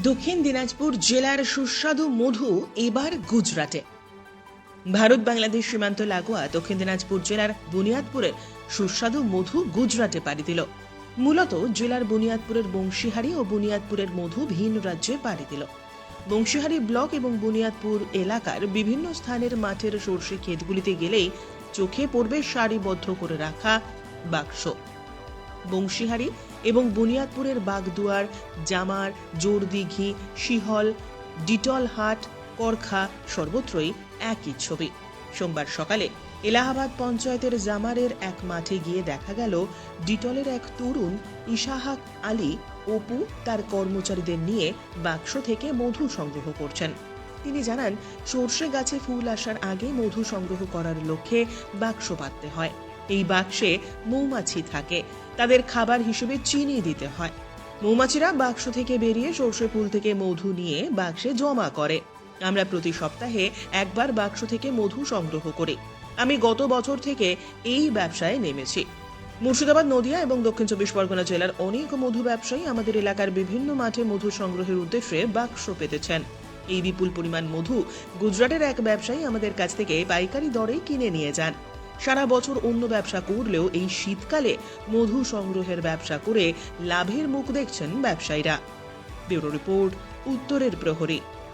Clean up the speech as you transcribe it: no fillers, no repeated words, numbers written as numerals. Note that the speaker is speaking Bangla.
দক্ষিণ দিনাজপুর জেলার সুস্বাদু মধু এবার গুজরাটে। ভারত বাংলাদেশ সীমান্ত লাগোয়া দক্ষিণ দিনাজপুর জেলার বুনিয়াদপুরের সুস্বাদু মধু গুজরাটে পাড়ি দিল। মূলত জেলার বুনিয়াদপুরের বংশীহারি ও বুনিয়াদপুরের মধু ভিন রাজ্যে পাড়ি দিল। বংশীহারি ব্লক এবং বুনিয়াদপুর এলাকার বিভিন্ন স্থানের মাঠের সর্ষে ক্ষেতগুলিতে গেলেই চোখে পড়বে সারিবদ্ধ করে রাখা বাক্স। বংশীহারি এবং বুনিয়াদপুরের বাগদুয়ার, জামার, জোরদিঘি, শিহল, ডিটলহাট, করখা সর্বত্রই একই ছবি। সোমবার সকালে এলাহাবাদ পঞ্চায়েতের জামারের এক মাঠে গিয়ে দেখা গেল ডিটলের এক তরুণ ইশাহাক আলী অপু তার কর্মচারীদের নিয়ে বাক্স থেকে মধু সংগ্রহ করছেন। তিনি জানান, সর্ষে গাছে ফুল আসার আগে মধু সংগ্রহ করার লক্ষ্যে বাক্স পাততে হয়। এই বাক্সে মৌমাছি থাকে, তাদের খাবার হিসেবে চিনি দিতে হয়। মৌমাছিরা বাক্স থেকে বেরিয়ে সর্ষে ফুল থেকে মধু নিয়ে বাক্সে জমা করে। আমরা প্রতি সপ্তাহে একবার বাক্স থেকে মধু সংগ্রহ করি। আমি গত বছর থেকে এই ব্যবসায় নেমেছি। মুর্শিদাবাদ, নদিয়া এবং দক্ষিণ চব্বিশ পরগনা জেলার অনেক মধু ব্যবসায়ী আমাদের এলাকার বিভিন্ন মাঠে মধু সংগ্রহের উদ্দেশ্যে বাক্স পেতেছেন। এই বিপুল পরিমাণ মধু গুজরাটের এক ব্যবসায়ী আমাদের কাছ থেকে পাইকারি দরে কিনে নিয়ে যান। সারা বছর অন্য ব্যবসা করলেও এই শীতকালে মধু সংগ্রহের ব্যবসা করে লাভের মুখ দেখছেন ব্যবসায়ীরা। ব্যুরো রিপোর্ট, উত্তরের প্রহরী।